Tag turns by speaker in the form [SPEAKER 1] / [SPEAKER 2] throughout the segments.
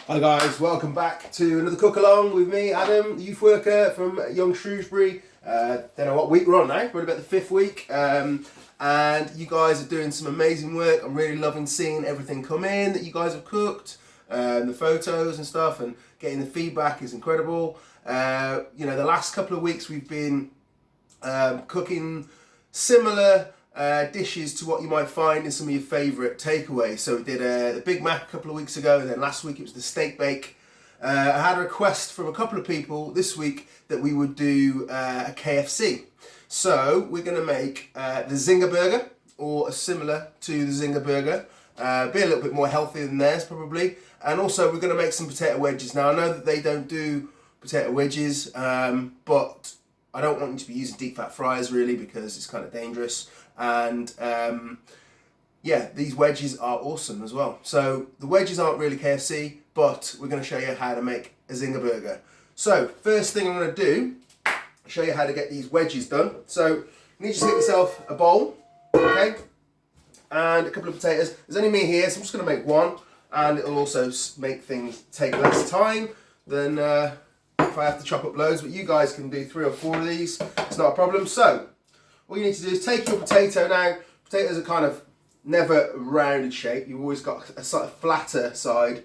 [SPEAKER 1] Hi guys, welcome back to another cook along with me, Adam, the youth worker from Young Shrewsbury. Don't know what week we're on now, probably about the fifth week. And you guys are doing some amazing work. I'm really loving seeing everything come in that you guys have cooked, the photos and stuff, and getting the feedback is incredible. The last couple of weeks we've been cooking similar dishes to what you might find in some of your favourite takeaways. So we did the Big Mac a couple of weeks ago, and then last week it was the steak bake. I had a request from a couple of people this week that we would do a KFC. So we're going to make the Zinger burger, or similar to the Zinger burger, be a little bit more healthy than theirs probably. And also we're going to make some potato wedges. Now I know that they don't do potato wedges, but I don't want you to be using deep fat fryers really, because it's kind of dangerous. And yeah, these wedges are awesome as well. So the wedges aren't really KFC, but we're going to show you how to make a Zinger burger. So first thing I'm going to do, show you how to get these wedges done. So you need to get yourself a bowl, okay, and a couple of potatoes. There's only me here, so I'm just going to make one, and it'll also make things take less time than if I have to chop up loads, but you guys can do 3 or 4 of these, it's not a problem. So all you need to do is take your potato. Now, potatoes are kind of never rounded shape. You've always got a sort of flatter side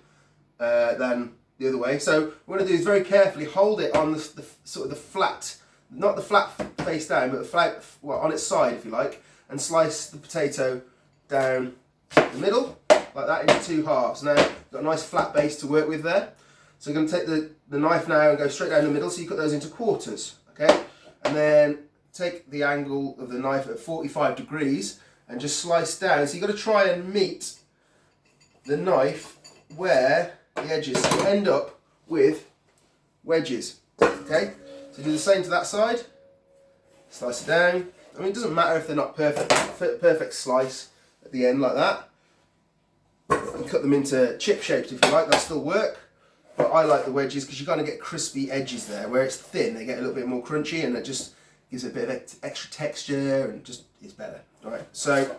[SPEAKER 1] than the other way. So what we're going to do is very carefully hold it on the sort of the flat, not the flat face down, but the flat, well, on its side if you like, and slice the potato down the middle, like that, into 2 halves. Now, you've got a nice flat base to work with there. So we're going to take the knife now and go straight down the middle, so you cut those into quarters, okay? And then take the angle of the knife at 45 degrees and just slice down. So you've got to try and meet the knife where the edges, so you end up with wedges, okay? So do the same to that side, slice it down. I mean, it doesn't matter if they're not perfect slice at the end like that. You cut them into chip shapes if you like, they'll still work. But I like the wedges because you kind of get crispy edges there. Where it's thin, they get a little bit more crunchy, and it just gives it a bit of extra texture and just is better. All right, so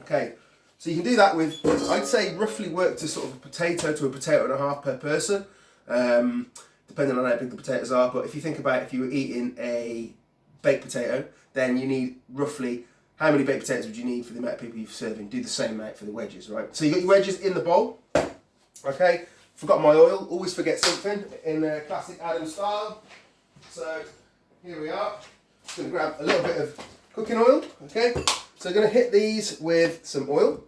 [SPEAKER 1] okay, so you can do that with, I'd say roughly work to sort of a potato to a potato and a half per person, depending on how big the potatoes are. But if you think about if you were eating a baked potato, then you need roughly, how many baked potatoes would you need for the amount of people you're serving? Do the same amount for the wedges, right? So you got your wedges in the bowl, okay. Forgot my oil, always forget something in classic Adam style. So here we are. Just going to grab a little bit of cooking oil, okay? So I'm going to hit these with some oil.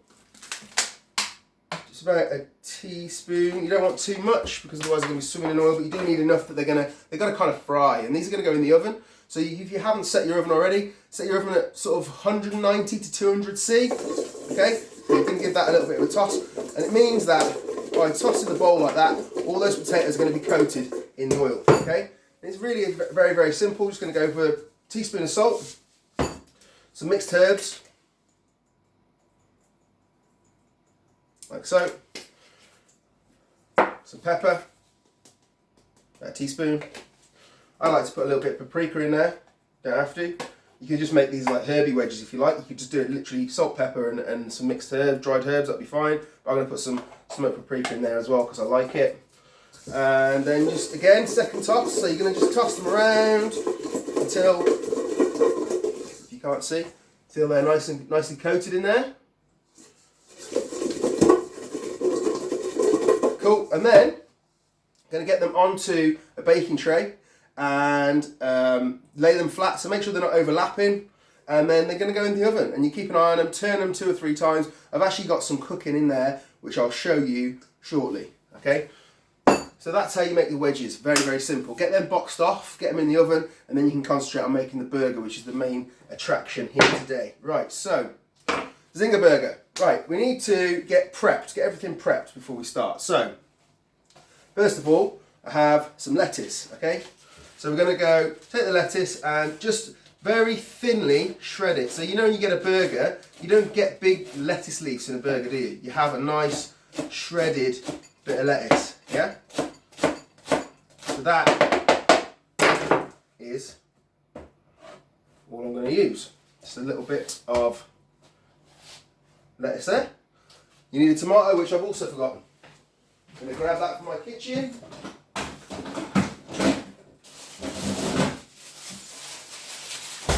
[SPEAKER 1] Just about a teaspoon. You don't want too much because otherwise they're going to be swimming in oil, but you do need enough that they're going to kind of fry. And these are going to go in the oven. So if you haven't set your oven already, set your oven at sort of 190 to 200 C, okay? You can give that a little bit of a toss. And it means that by tossing the bowl like that, all those potatoes are going to be coated in the oil, okay? And it's really very, very simple. Just going to go for a teaspoon of salt, some mixed herbs, like so, some pepper, about a teaspoon. I like to put a little bit of paprika in there, don't have to. You can just make these like herby wedges if you like. You could just do it literally salt, pepper and some mixed herbs, dried herbs, that'd be fine. But I'm going to put some smoked paprika in there as well because I like it. And then just again, second toss. So you're going to just toss them around until, if you can't see, until they're nicely coated in there. Cool. And then I'm going to get them onto a baking tray and lay them flat, so make sure they're not overlapping, and then they're going to go in the oven, and you keep an eye on them, turn them 2 or 3 times. I've actually got some cooking in there which I'll show you shortly, okay? So that's how you make the wedges, very, very simple. Get them boxed off, get them in the oven, and then you can concentrate on making the burger, which is the main attraction here today. Right, so Zinger burger. Right, we need to get prepped, get everything prepped before we start. So first of all, I have some lettuce, okay? So we're going to go take the lettuce and just very thinly shred it. So you know when you get a burger, you don't get big lettuce leaves in a burger, do you? You have a nice shredded bit of lettuce, yeah? So that is all I'm going to use. Just a little bit of lettuce there. You need a tomato, which I've also forgotten. I'm going to grab that from my kitchen.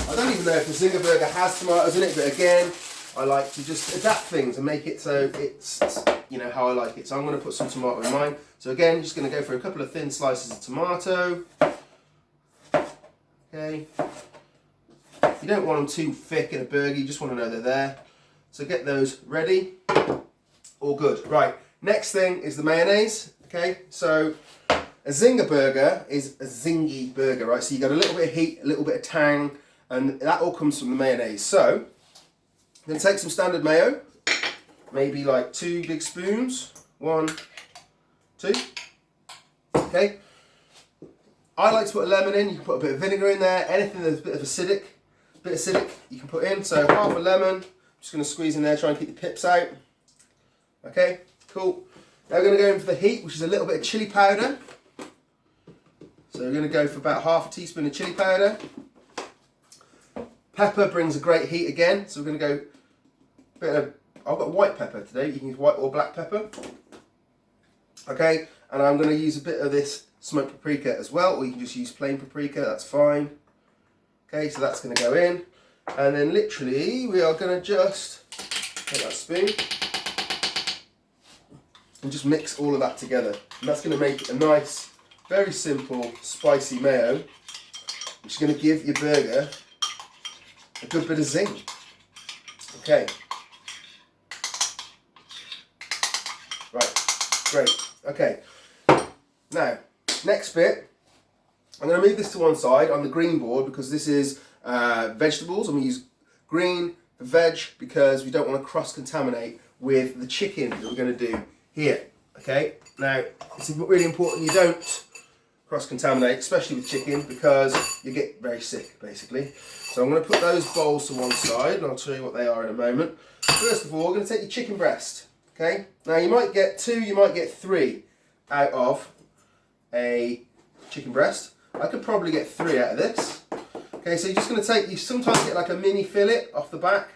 [SPEAKER 1] I don't even know if the Zinger burger has tomatoes in it, but again, I like to just adapt things and make it so it's, you know, how I like it. So I'm going to put some tomato in mine. So again, just going to go for a couple of thin slices of tomato. Okay. You don't want them too thick in a burger, you just want to know they're there. So get those ready. All good. Right, next thing is the mayonnaise. Okay, so a Zinger burger is a zingy burger, right? So you got a little bit of heat, a little bit of tang, and that all comes from the mayonnaise. So I'm going to take some standard mayo, maybe like 2 big spoons. 1, 2. Okay. I like to put a lemon in. You can put a bit of vinegar in there. Anything that's a bit acidic, you can put in. So half a lemon. Just going to squeeze in there, try and keep the pips out. Okay, cool. Now we're going to go in for the heat, which is a little bit of chili powder. So we're going to go for about half a teaspoon of chili powder. Pepper brings a great heat again, so we're going to go a bit of, I've got white pepper today, you can use white or black pepper. Okay, and I'm going to use a bit of this smoked paprika as well, or you can just use plain paprika, that's fine. Okay, so that's going to go in, and then literally we are going to just take that spoon and just mix all of that together. And that's going to make a nice, very simple, spicy mayo, which is going to give your burger a good bit of zing. Okay. Right, great. Okay. Now, next bit, I'm going to move this to one side on the green board because this is vegetables. I'm going to use green for veg because we don't want to cross-contaminate with the chicken that we're going to do here. Okay. Now, it's really important you don't cross-contaminate, especially with chicken, because you get very sick, basically. So I'm going to put those bowls to one side, and I'll show you what they are in a moment. First of all, we're going to take your chicken breast. Okay. Now, you might get 2, you might get 3 out of a chicken breast. I could probably get 3 out of this. Okay, so you're just going to take, you sometimes get like a mini fillet off the back.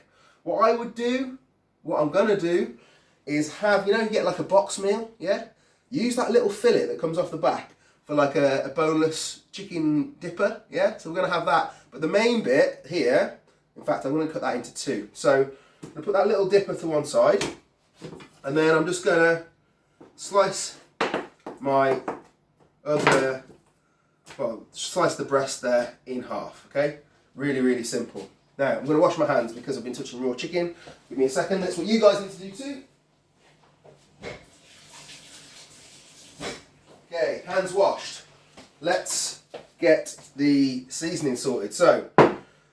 [SPEAKER 1] What I would do, what I'm going to do, is have, you know, you get like a box meal, yeah? Use that little fillet that comes off the back for like a boneless chicken dipper, yeah? So we're going to have that. But the main bit here, in fact, I'm going to cut that into 2. So I'm going to put that little dipper to one side, and then I'm just going to slice my other, well, slice the breast there in half, okay? Really, really simple. Now, I'm going to wash my hands because I've been touching raw chicken. Give me a second, that's what you guys need to do too. Okay, hands washed. Let's get the seasoning sorted. So,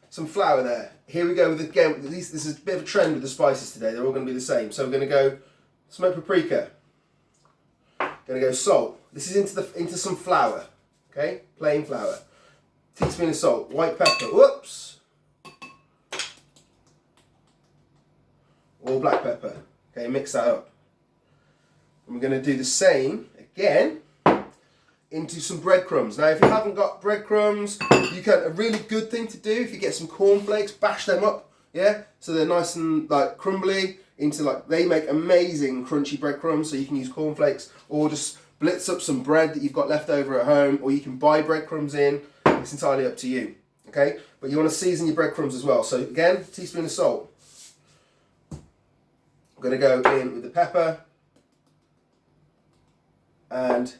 [SPEAKER 1] some flour there. Here we go with, again, this is a bit of a trend with the spices today. They're all going to be the same. So we're going to go smoked paprika. Going to go salt. This is into some flour. Okay, plain flour. Teaspoon of salt. White pepper. Whoops. Or black pepper. Okay, mix that up. And we're going to do the same again into some breadcrumbs. Now, if you haven't got breadcrumbs, you can, a really good thing to do, if you get some cornflakes, bash them up, yeah? So they're nice and like crumbly, into like, they make amazing crunchy breadcrumbs, so you can use cornflakes, or just blitz up some bread that you've got left over at home, or you can buy breadcrumbs in, it's entirely up to you, okay? But you want to season your breadcrumbs as well. So again, teaspoon of salt. I'm going to go in with the pepper and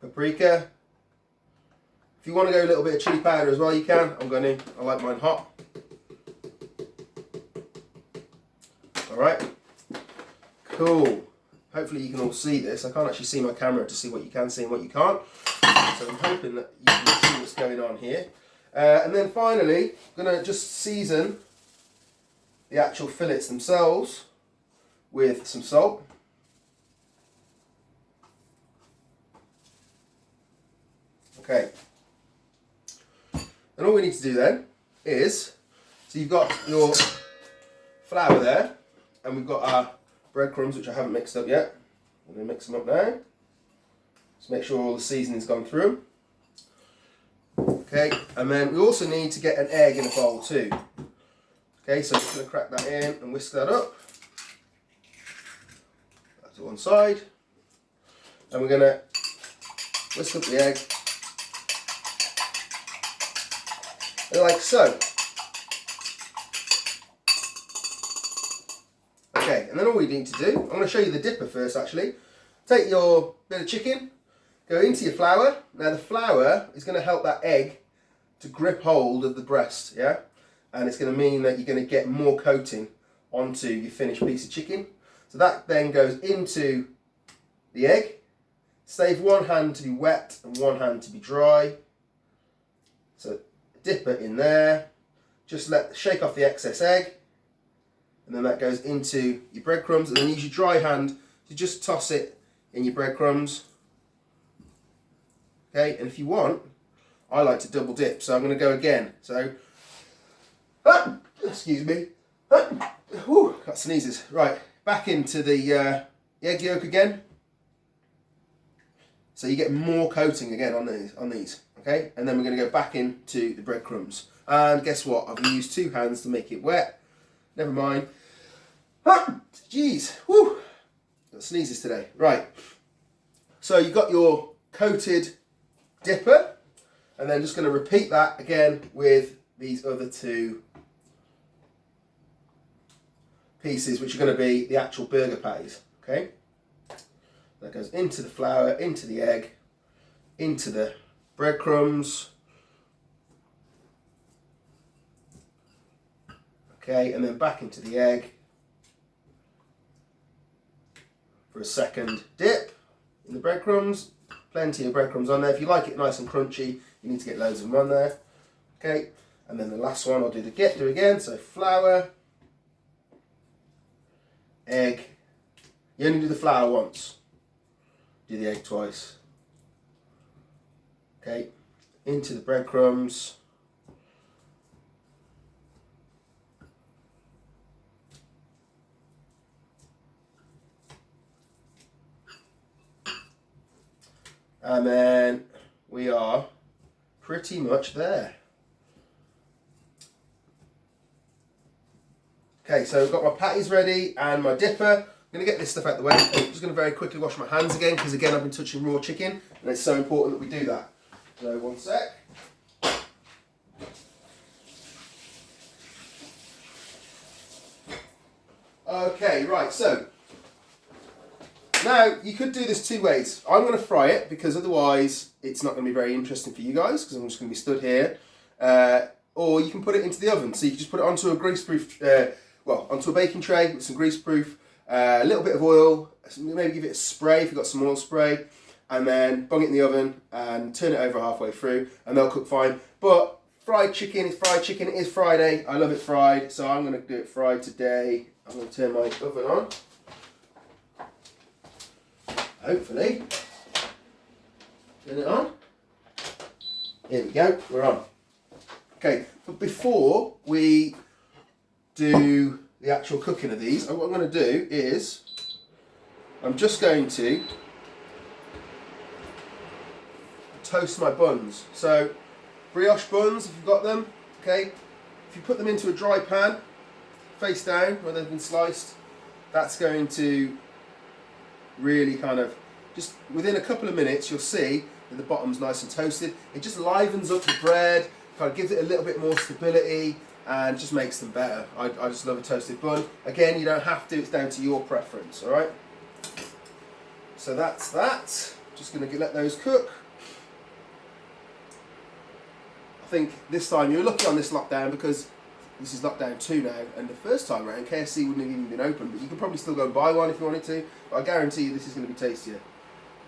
[SPEAKER 1] paprika. If you want to go a little bit of chili powder as well, you can. I'm going in. I like mine hot. Alright. Cool. Hopefully you can all see this. I can't actually see my camera to see what you can see and what you can't. So I'm hoping that you can see what's going on here. And then finally, I'm going to just season the actual fillets themselves with some salt. Okay. And all we need to do then is, so you've got your flour there, and we've got our breadcrumbs, which I haven't mixed up yet. I'm going to mix them up now. Just make sure all the seasoning's gone through. Okay, and then we also need to get an egg in a bowl too. Okay, so I'm just going to crack that in and whisk that up. That's to one side. And we're going to whisk up the egg, like so. Okay, and then all we need to do, I'm going to show you the dipper first actually. Take your bit of chicken, go into your flour. Now the flour is going to help that egg to grip hold of the breast, yeah? And it's going to mean that you're going to get more coating onto your finished piece of chicken. So that then goes into the egg. Save one hand to be wet and one hand to be dry. So dip it in there. Just shake off the excess egg. And then that goes into your breadcrumbs. And then use your dry hand to just toss it in your breadcrumbs. Okay, and if you want, I like to double dip. So I'm going to go again. So, excuse me. Whew, got sneezes. Right, back into the egg yolk again. So you get more coating again on these, okay? And then we're going to go back into the breadcrumbs. And guess what? I've used two hands to make it wet. Never mind. Jeez, whew. Got sneezes today. Right. So you've got your coated dipper. And then just going to repeat that again with these other two pieces, which are going to be the actual burger patties, okay? That goes into the flour, into the egg, into the breadcrumbs. Okay, and then back into the egg for a second dip in the breadcrumbs. Plenty of breadcrumbs on there. If you like it nice and crunchy, you need to get loads of them on there. Okay, and then the last one I'll do again. So flour, egg. You only do the flour once. Do the egg twice. Okay, into the breadcrumbs. And then we are pretty much there. Okay, so I've got my patties ready and my dipper. I'm going to get this stuff out the way. I'm just going to very quickly wash my hands again because again I've been touching raw chicken and it's so important that we do that. So one sec. Okay, right, so now you could do this two ways. I'm going to fry it because otherwise it's not going to be very interesting for you guys because I'm just going to be stood here. Or you can put it into the oven. So you can just put it onto a greaseproof, onto a baking tray with some greaseproof. A little bit of oil, maybe give it a spray if you've got some oil spray, and then bung it in the oven and turn it over halfway through and they'll cook fine. But fried chicken is fried chicken, it is Friday, I love it fried, so I'm going to do it fried today. I'm going to turn my oven on, hopefully. Turn it on. Here we go, we're on. Okay, but before we do the actual cooking of these, what I'm going to do is I'm just going to toast my buns. So brioche buns, if you've got them, okay, if you put them into a dry pan face down where they've been sliced, that's going to really kind of, just within a couple of minutes you'll see that the bottom's nice and toasted. It just livens up the bread, kind of gives it a little bit more stability and just makes them better. I just love a toasted bun. Again, you don't have to, it's down to your preference, alright? So that's that. Just going to let those cook. I think this time you're lucky on this lockdown because this is lockdown 2 now, and the first time around KFC wouldn't have even been open, but you could probably still go and buy one if you wanted to, but I guarantee you this is going to be tastier.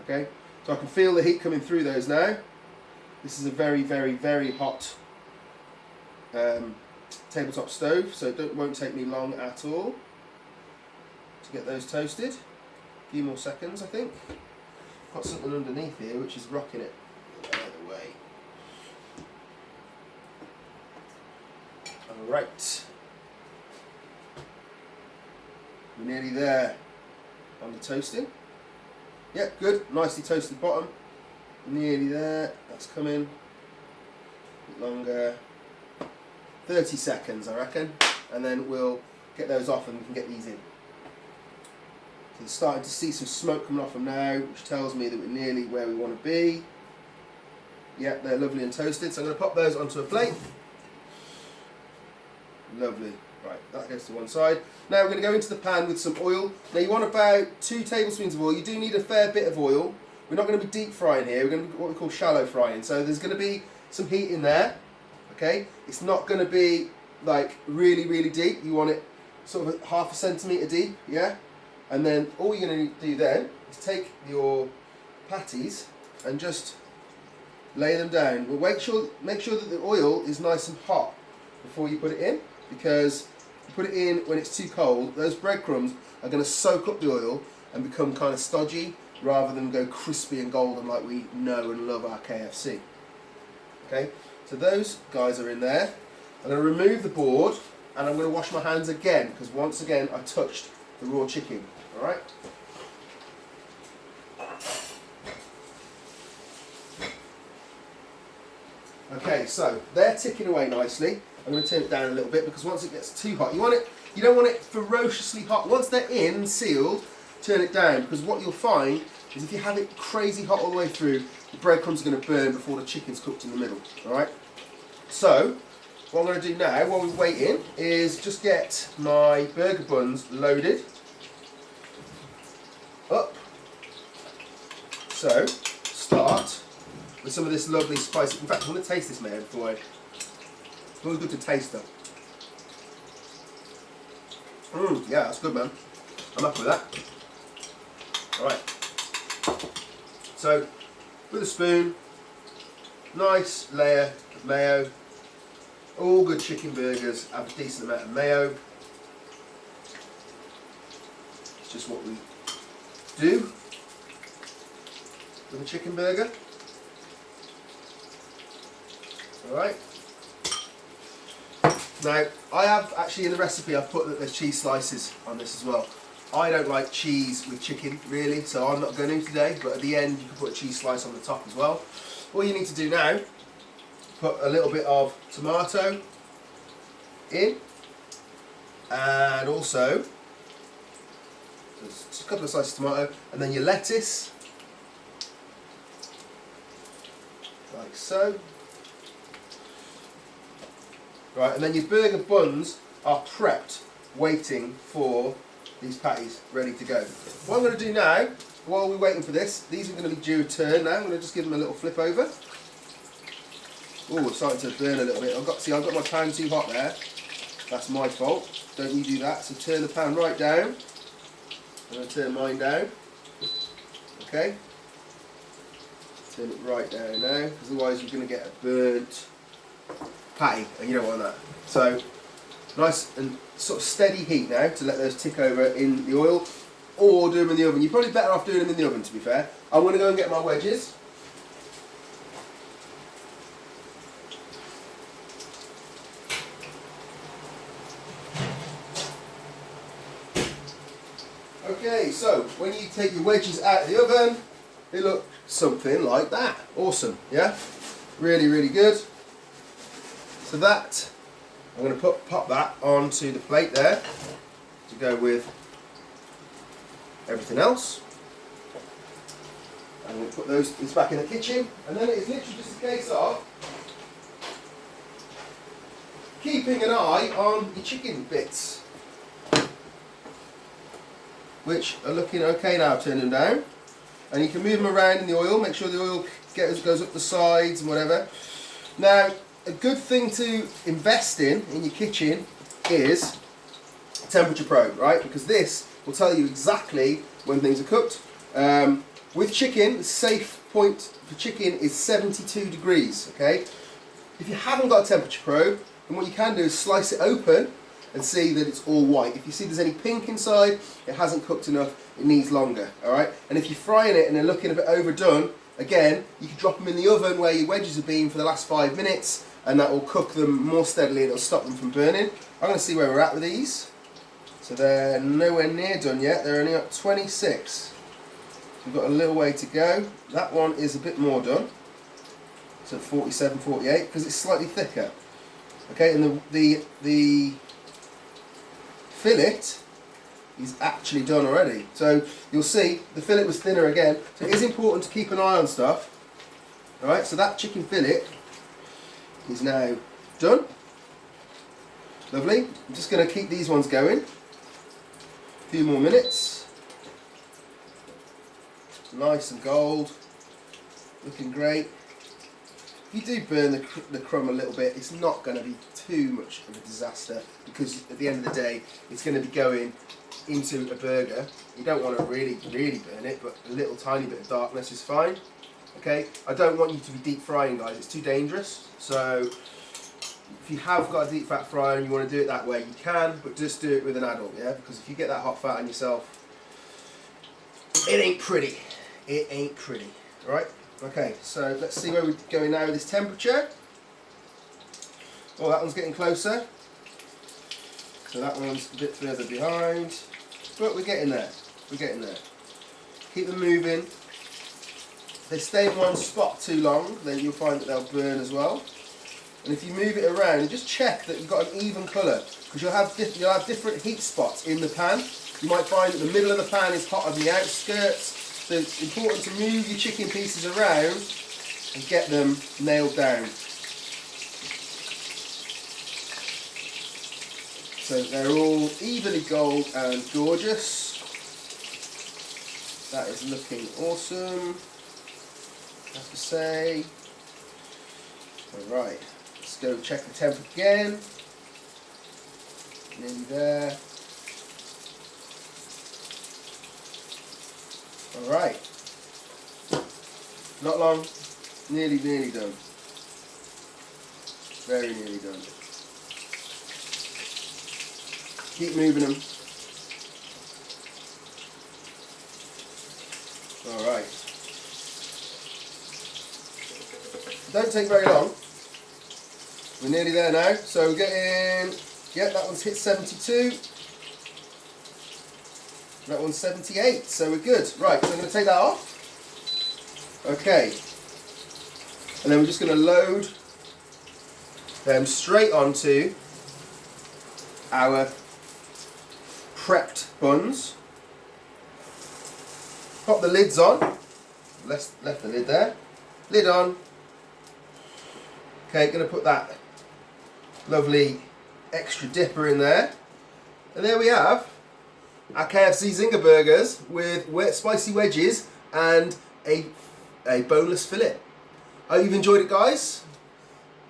[SPEAKER 1] Okay, so I can feel the heat coming through those now. This is a very, very, very hot tabletop stove, so it won't take me long at all to get those toasted. A few more seconds, I think. Got something underneath here which is rocking it out of the way. Alright, we're nearly there on the toasting. Yep, good, nicely toasted bottom. Nearly there, that's coming. A bit longer. 30 seconds I reckon, and then we'll get those off and we can get these in. It's starting to see some smoke coming off them now, which tells me that we're nearly where we want to be. Yeah, they're lovely and toasted, so I'm going to pop those onto a plate. Lovely. Right, that goes to one side. Now we're going to go into the pan with some oil. Now you want about 2 tablespoons of oil. You do need a fair bit of oil. We're not going to be deep frying here. We're going to be what we call shallow frying. So there's going to be some heat in there. Okay, it's not going to be like really, really deep. You want it sort of half a centimetre deep, yeah? And then all you're going to do then is take your patties and just lay them down. But make sure that the oil is nice and hot before you put it in, because you put it in when it's too cold, those breadcrumbs are going to soak up the oil and become kind of stodgy rather than go crispy and golden like we know and love our KFC. Okay, so those guys are in there. I'm going to remove the board and I'm going to wash my hands again, because once again I touched the raw chicken. Alright? Okay, so they're ticking away nicely. I'm going to turn it down a little bit, because once it gets too hot, you don't want it ferociously hot. Once they're in and sealed, turn it down, because what you'll find is if you have it crazy hot all the way through, the breadcrumbs are going to burn before the chicken's cooked in the middle. Alright? So, what I'm going to do now, while we're waiting, is just get my burger buns loaded up. So, start with some of this lovely spicy. In fact, I want to taste this mayo before I. It's always good to taste them. Yeah, that's good, man. I'm up with that. Alright. So, with a spoon, nice layer of mayo. All good chicken burgers have a decent amount of mayo. It's just what we do with a chicken burger. Alright. Now, I have actually in the recipe I've put that there's cheese slices on this as well. I don't like cheese with chicken really, so I'm not going to today, but at the end you can put a cheese slice on the top as well. All you need to do now, put a little bit of tomato in, and also just a couple of slices of tomato, and then your lettuce, like so. Right, and then your burger buns are prepped, waiting for these patties, ready to go. What I'm going to do now, while we're waiting for this, these are going to be due a turn now. I'm going to just give them a little flip over. Oh, it's starting to burn a little bit. I've got my pan too hot there. That's my fault. Don't you do that. So turn the pan right down. I'm going to turn mine down. Okay. Turn it right down now, because otherwise you're going to get a burnt patty, and you don't want that. So nice and sort of steady heat now to let those tick over in the oil, or do them in the oven. You're probably better off doing them in the oven, to be fair. I'm going to go and get my wedges. Okay, so when you take your wedges out of the oven, they look something like that. Awesome, yeah? Really, really good. So that, I'm going to pop that onto the plate there to go with everything else. I'm going to put this back in the kitchen, and then it's literally just a case of keeping an eye on your chicken bits, which are looking okay now. Turn them down, and you can move them around in the oil. Make sure the oil goes up the sides and whatever. Now, a good thing to invest in your kitchen is a temperature probe, right? Because this will tell you exactly when things are cooked. With chicken, the safe point for chicken is 72 degrees, okay? If you haven't got a temperature probe, then what you can do is slice it open and see that it's all white. If you see there's any pink inside, it hasn't cooked enough, it needs longer, alright? And if you're frying it and they're looking a bit overdone, again, you can drop them in the oven where your wedges have been for the last 5 minutes, and that will cook them more steadily and it'll stop them from burning. I'm going to see where we're at with these. So they're nowhere near done yet, they're only up 26. So we've got a little way to go. That one is a bit more done. So 47, 48, because it's slightly thicker. Okay, and the fillet is actually done already. So you'll see the fillet was thinner again. So it is important to keep an eye on stuff. Alright, so that chicken fillet is now done. Lovely. I'm just going to keep these ones going. A few more minutes. Nice and gold. Looking great. If you do burn the crumb a little bit, it's not going to be too much of a disaster, because at the end of the day it's going to be going into a burger. You don't want to really burn it, but a little tiny bit of darkness is fine. Okay, I don't want you to be deep frying, guys, it's too dangerous. So if you have got a deep fat fryer and you want to do it that way, you can, but just do it with an adult, yeah, because if you get that hot fat on yourself, it ain't pretty. It ain't pretty. Alright, okay, so let's see where we're going now with this temperature. Oh, that one's getting closer. So that one's a bit further behind. But we're getting there. We're getting there. Keep them moving. If they stay in one spot too long, then you'll find that they'll burn as well. And if you move it around, just check that you've got an even colour, because you'll have different heat spots in the pan. You might find that the middle of the pan is hotter than the outskirts. So it's important to move your chicken pieces around and get them nailed down. So they're all evenly gold and gorgeous. That is looking awesome, I have to say. Alright, let's go check the temp again. Nearly there. Alright. Not long, nearly done. Very nearly done. Keep moving them. Alright. Don't take very long. We're nearly there now. So we're getting, yeah, that one's hit 72. That one's 78, so we're good. Right, so I'm going to take that off. Okay. And then we're just going to load them straight onto our prepped buns. Pop the lids on. Left the lid there. Lid on. Okay, going to put that lovely extra dipper in there. And there we have our KFC Zinger burgers with spicy wedges and a boneless fillet. I hope you've enjoyed it, guys.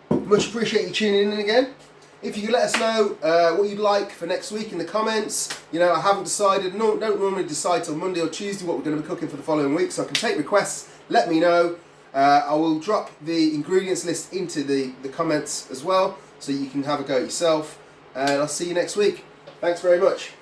[SPEAKER 1] Much appreciate you tuning in again. If you could let us know what you'd like for next week in the comments. You know, I haven't decided, don't normally decide till Monday or Tuesday what we're going to be cooking for the following week, so I can take requests, let me know. I will drop the ingredients list into the comments as well, so you can have a go yourself. And I'll see you next week. Thanks very much.